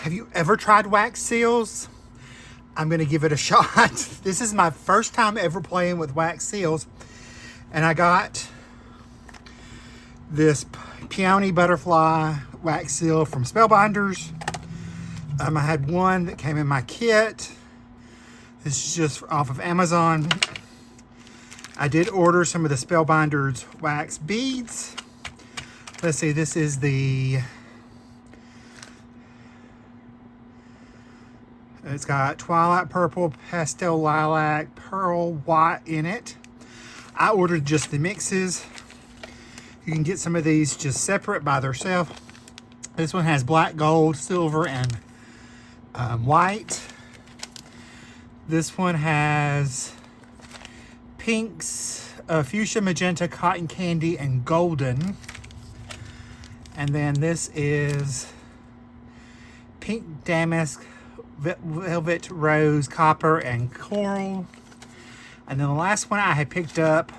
Have you ever tried wax seals? I'm gonna give it a shot. This is my first time ever playing with wax seals. And I got this peony butterfly wax seal from Spellbinders. I had one that came in my kit. This is just off of Amazon. I did order some of the Spellbinders wax beads. Let's see, this is it's got twilight purple, pastel lilac, pearl white in it. I ordered just the mixes. You can get some of these just separate by themselves. This one has black, gold, silver, and white. This one has pinks, fuchsia, magenta, cotton candy, and golden. And then this is pink damask, velvet, rose, copper, and coral. And then the last one I had picked up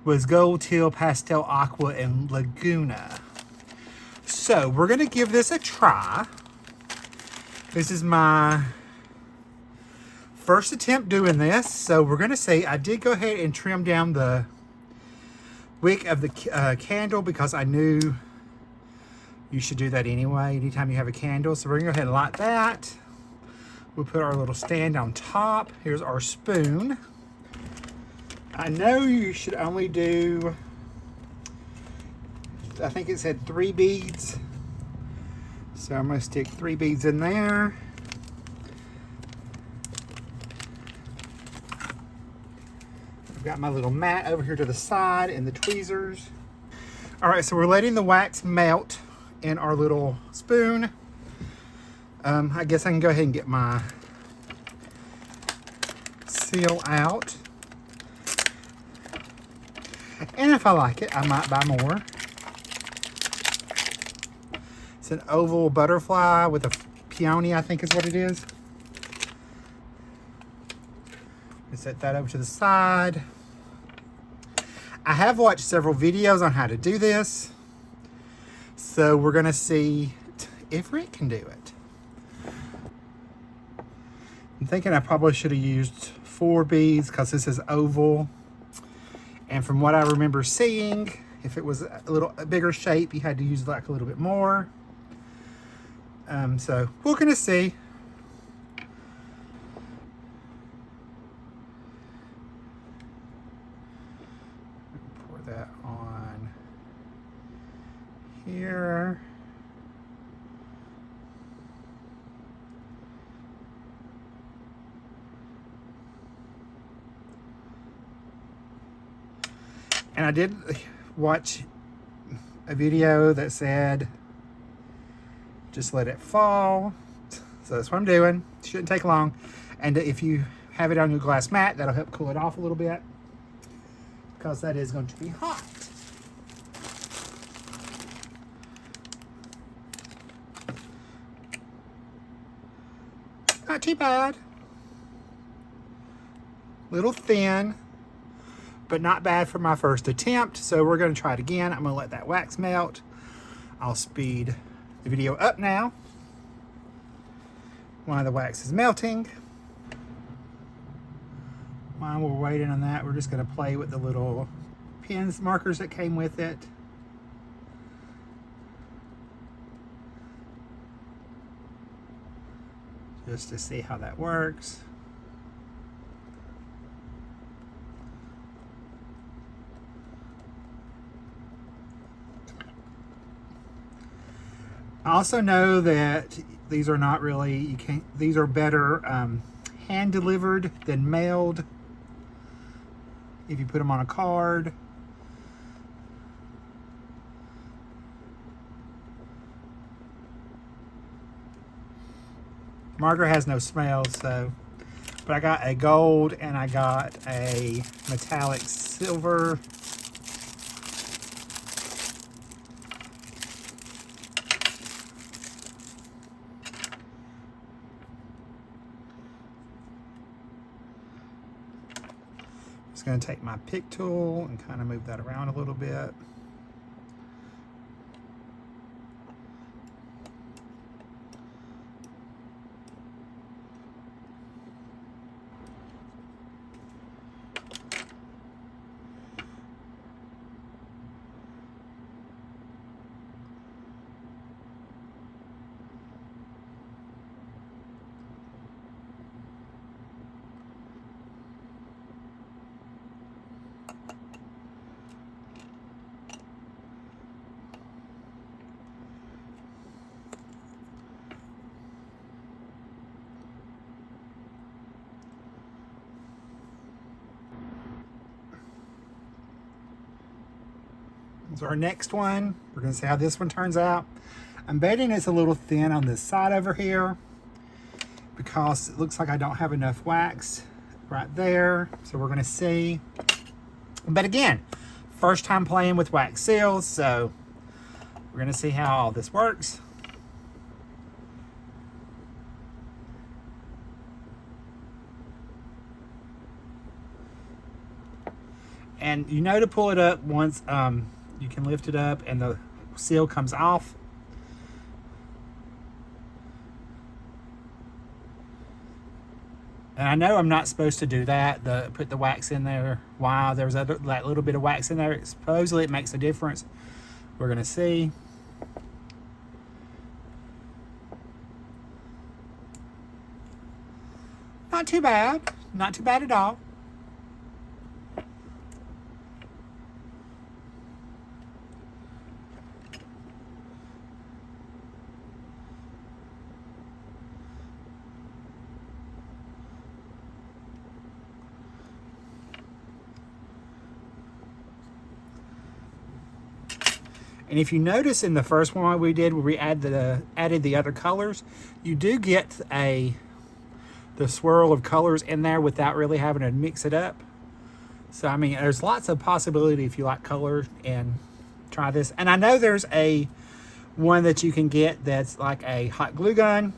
was gold, teal, pastel, aqua, and laguna. So we're gonna give this a try. This is my first attempt doing this, so we're gonna see. I did go ahead and trim down the wick of the candle because I knew you should do that anyway anytime you have a candle. So we're gonna go ahead and light that. We'll put our little stand on top. Here's our spoon. I know you should only do, I think it said 3 beads. So I'm gonna stick 3 beads in there. I've got my little mat over here to the side and the tweezers. All right, so we're letting the wax melt in our little spoon. I guess I can go ahead and get my seal out. And if I like it, I might buy more. It's an oval butterfly with a peony, I think is what it is. Let's set that over to the side. I have watched several videos on how to do this. So we're gonna see if Rick can do it. I'm thinking I probably should have used 4 beads because this is oval. And from what I remember seeing, if it was a bigger shape, you had to use like a little bit more. So we're gonna see. Pour that on here. And I did watch a video that said, just let it fall. So that's what I'm doing. It shouldn't take long. And if you have it on your glass mat, that'll help cool it off a little bit because that is going to be hot. Not too bad. Little thin, but not bad for my first attempt. So we're going to try it again. I'm going to let that wax melt. I'll speed the video up now while the wax is melting. While we're waiting on that, we're just going to play with the little pins, markers that came with it. Just to see how that works. I also know that these are not really, these are better hand delivered than mailed if you put them on a card. Margaret has no smell, so, but I got a gold and I got a metallic silver. Just going to take my pick tool and kind of move that around a little bit. So our next one, we're gonna see how this one turns out. I'm betting it's a little thin on this side over here because it looks like I don't have enough wax right there. So we're gonna see. But again, first time playing with wax seals, so we're gonna see how all this works. And you know to pull it up once you can lift it up and the seal comes off. And I know I'm not supposed to do that, put the wax in there. Wow, there's that little bit of wax in there. Supposedly it makes a difference. We're gonna see. Not too bad. Not too bad at all. And if you notice in the first one we did, where we added the other colors, you do get the swirl of colors in there without really having to mix it up. So I mean, there's lots of possibility if you like color and try this. And I know there's one that you can get that's like a hot glue gun,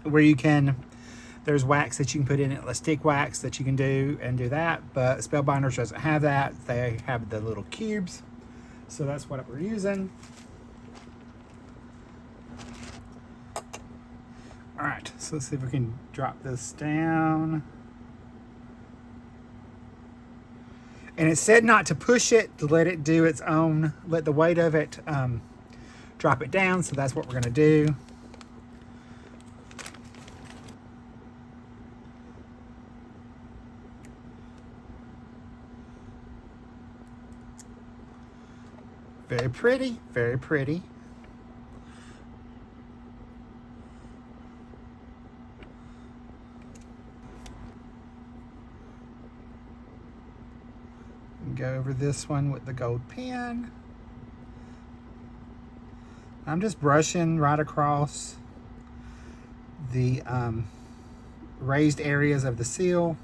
where there's wax that you can put in it, like stick wax that you can do that. But Spellbinders doesn't have that. They have the little cubes. So that's what we're using. All right, so let's see if we can drop this down. And it said not to push it, to let it do its own, let the weight of it drop it down. So that's what we're gonna do. Very pretty, very pretty. Go over this one with the gold pen. I'm just brushing right across the raised areas of the seal.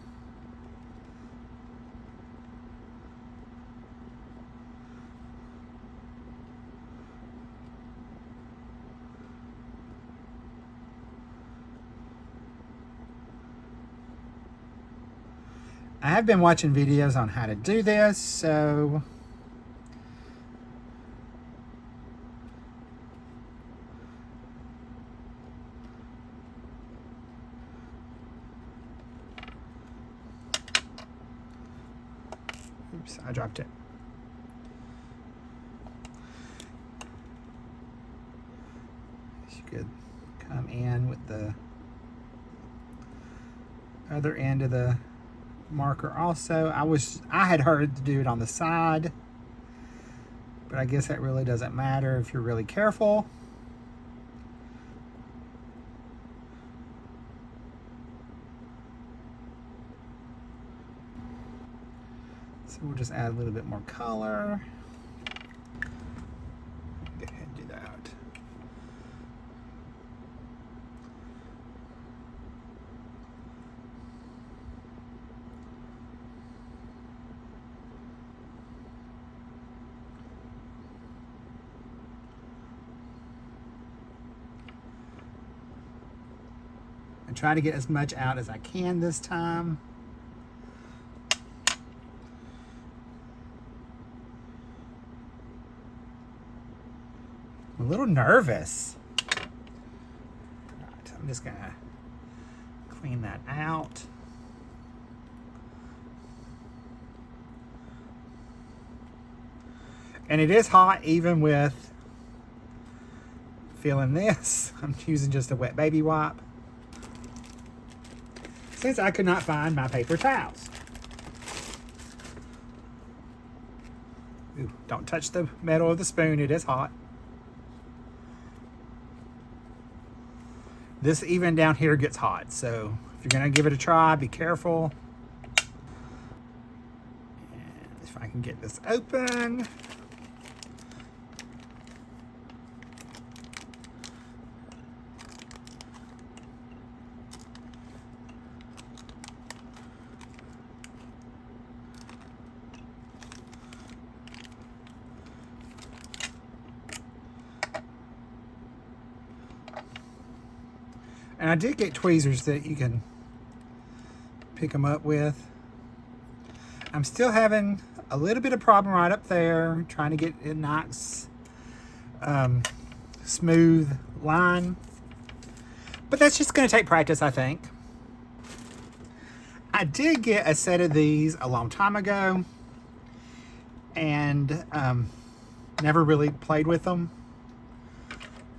I have been watching videos on how to do this, so oops, I dropped it. You could come in with the other end of the marker also. I had heard to do it on the side, but I guess that really doesn't matter if you're really careful. So we'll just add a little bit more color. Go ahead and do that. And try to get as much out as I can this time. I'm a little nervous. Right, I'm just gonna clean that out. And it is hot even with feeling this. I'm using just a wet baby wipe, since I could not find my paper towels. Ooh, don't touch the metal of the spoon, it is hot. This even down here gets hot, so if you're gonna give it a try, be careful. And if I can get this open. And I did get tweezers that you can pick them up with. I'm still having a little bit of problem right up there, trying to get a nice smooth line. But that's just going to take practice, I think. I did get a set of these a long time ago and never really played with them.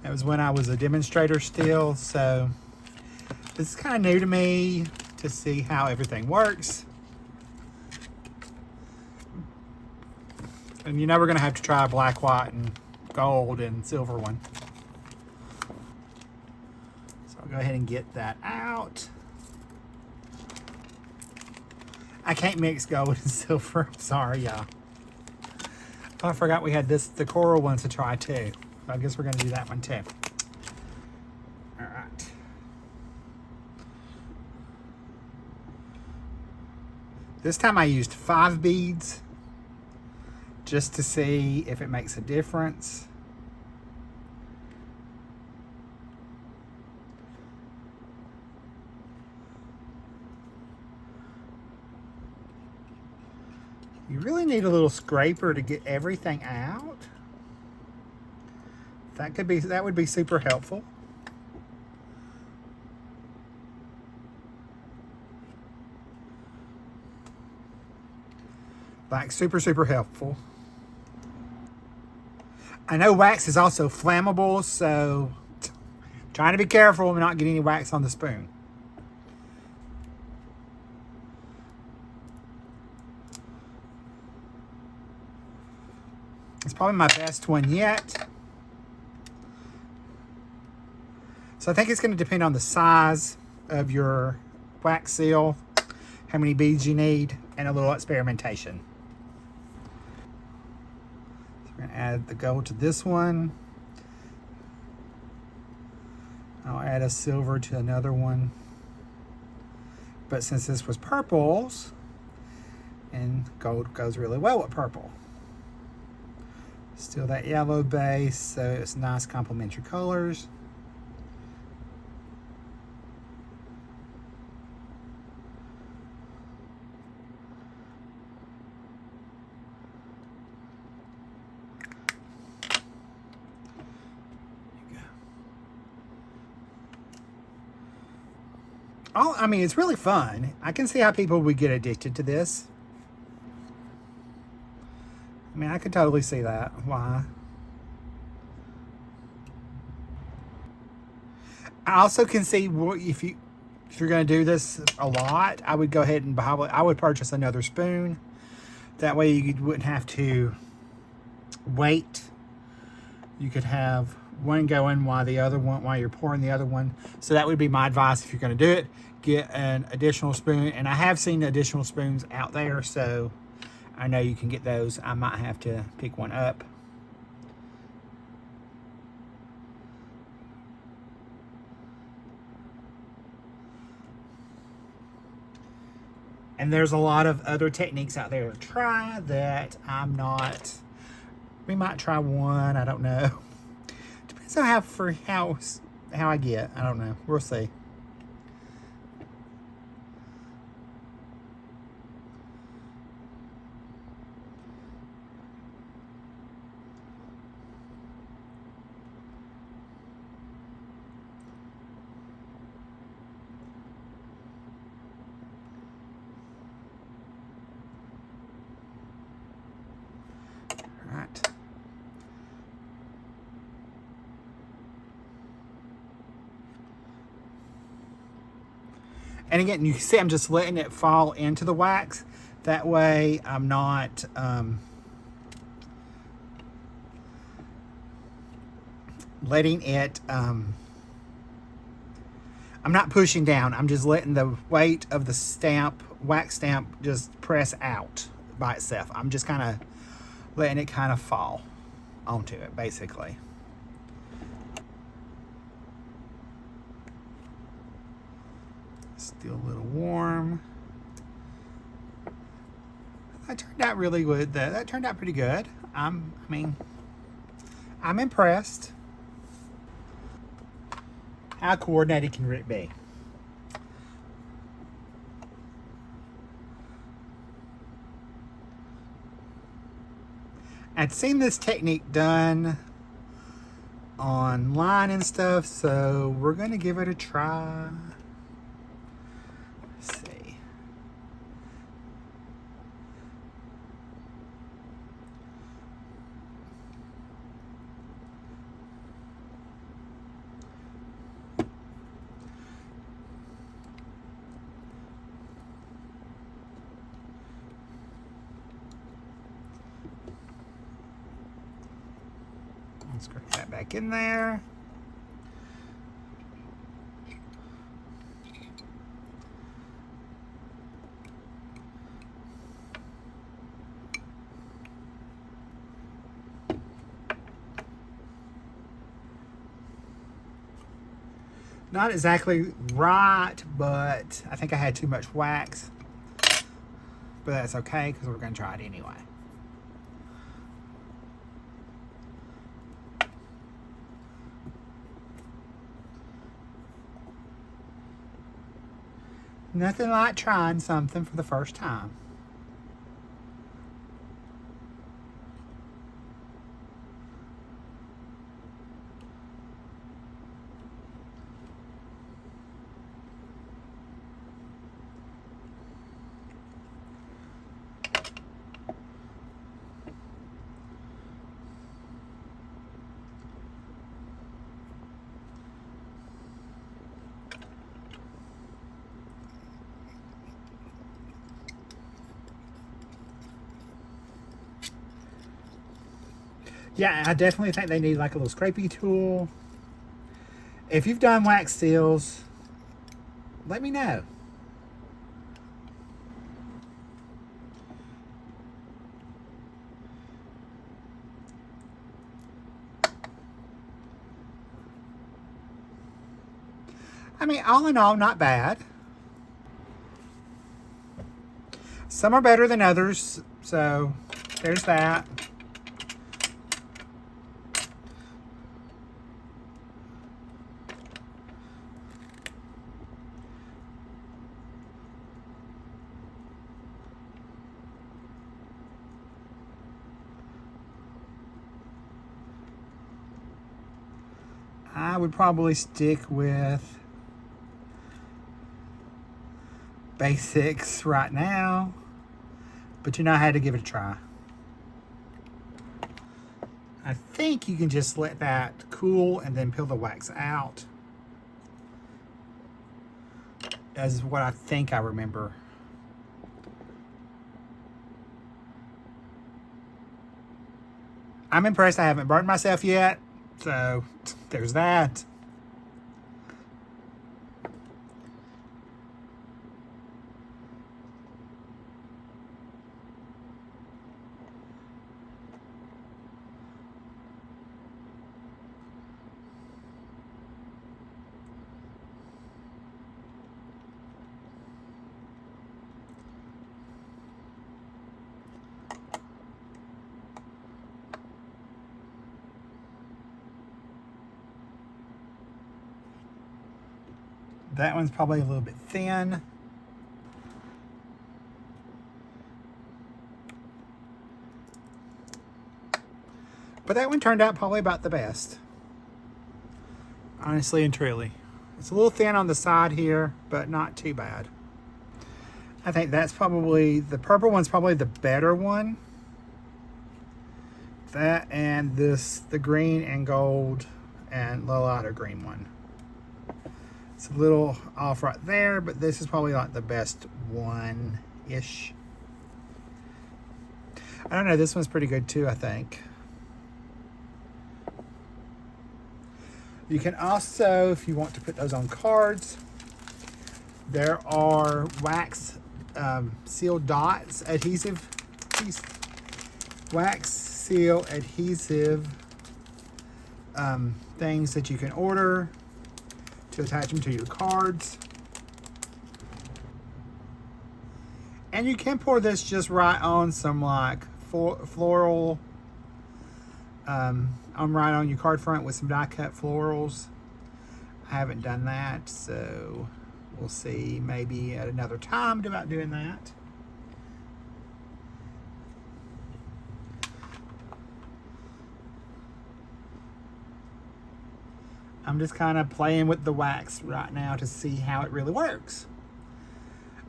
That was when I was a demonstrator still, so this is kind of new to me to see how everything works. And you know we're going to have to try a black, white, and gold and silver one. So I'll go ahead and get that out. I can't mix gold and silver. Sorry, y'all. Oh, I forgot we had the coral ones to try too. I guess we're going to do that one too. All right. This time I used 5 beads just to see if it makes a difference. You really need a little scraper to get everything out. That would be super helpful. Like super helpful. I know wax is also flammable, so trying to be careful and not get any wax on the spoon. It's probably my best one yet. So I think it's going to depend on the size of your wax seal, how many beads you need, and a little experimentation. So we're going to add the gold to this one. I'll add a silver to another one. But since this was purples, and gold goes really well with purple. Still that yellow base, so it's nice complementary colors. Oh, I mean, it's really fun. I can see how people would get addicted to this. I mean, I could totally see that. Why? I also can see if you're going to do this a lot, I would go ahead and I would purchase another spoon. That way you wouldn't have to wait. You could have one going while you're pouring the other one. So that would be my advice if you're going to do it. Get an additional spoon, and I have seen additional spoons out there, so I know you can get those. I might have to pick one up. And there's a lot of other techniques out there to try that I'm not. We might try one. I don't know. Depends on how I get. I don't know. We'll see. Right. And again, you see I'm just letting it fall into the wax. That way I'm not letting it, I'm not pushing down. I'm just letting the weight of the wax stamp, just press out by itself. I'm just kind of letting it kind of fall onto it, basically. Still a little warm. That turned out really good. That turned out pretty good. I mean, I'm impressed. How coordinated can it be? I'd seen this technique done online and stuff, so we're gonna give it a try. Let's see. Let's scrape that back in there. Not exactly right, but I think I had too much wax. But that's okay, because we're going to try it anyway. Nothing like trying something for the first time. Yeah, I definitely think they need like a little scrapey tool. If you've done wax seals, let me know. I mean, all in all, not bad. Some are better than others, so there's that. I would probably stick with basics right now, but you know, I had to give it a try. I think you can just let that cool and then peel the wax out, as what I think I remember. I'm impressed I haven't burned myself yet, so there's that. That one's probably a little bit thin. But that one turned out probably about the best. Honestly and truly. It's a little thin on the side here, but not too bad. I think that's probably, the purple one's probably the better one. That and this, the green and gold and the lighter green one. It's a little off right there, but this is probably like the best one-ish. I don't know, this one's pretty good too, I think. You can also, if you want to put those on cards, there are wax seal dots, adhesive, wax seal adhesive things that you can order to attach them to your cards. And you can pour this just right on some like floral, right on your card front with some die cut florals. I haven't done that, so we'll see maybe at another time about doing that. I'm just kind of playing with the wax right now to see how it really works.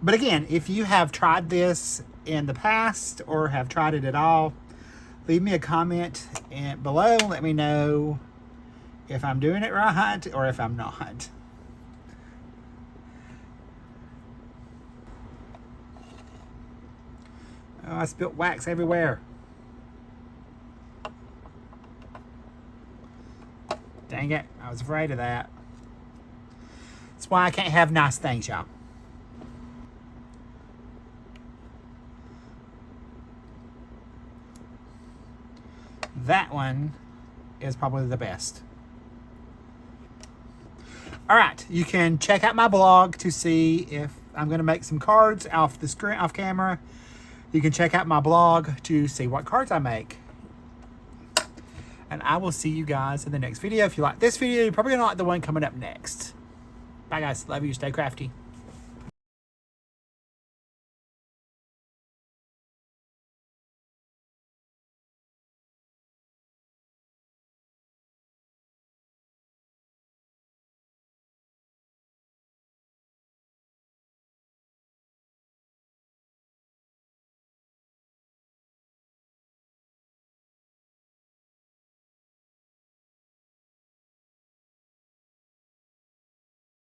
But again, if you have tried this in the past or have tried it at all, leave me a comment below. Let me know if I'm doing it right or if I'm not. Oh, I spilled wax everywhere. Dang it, I was afraid of that. That's why I can't have nice things, y'all. That one is probably the best. All right, you can check out my blog to see if I'm going to make some cards off the screen, off camera. You can check out my blog to see what cards I make. And I will see you guys in the next video. If you like this video, you're probably going to like the one coming up next. Bye, guys. Love you. Stay crafty.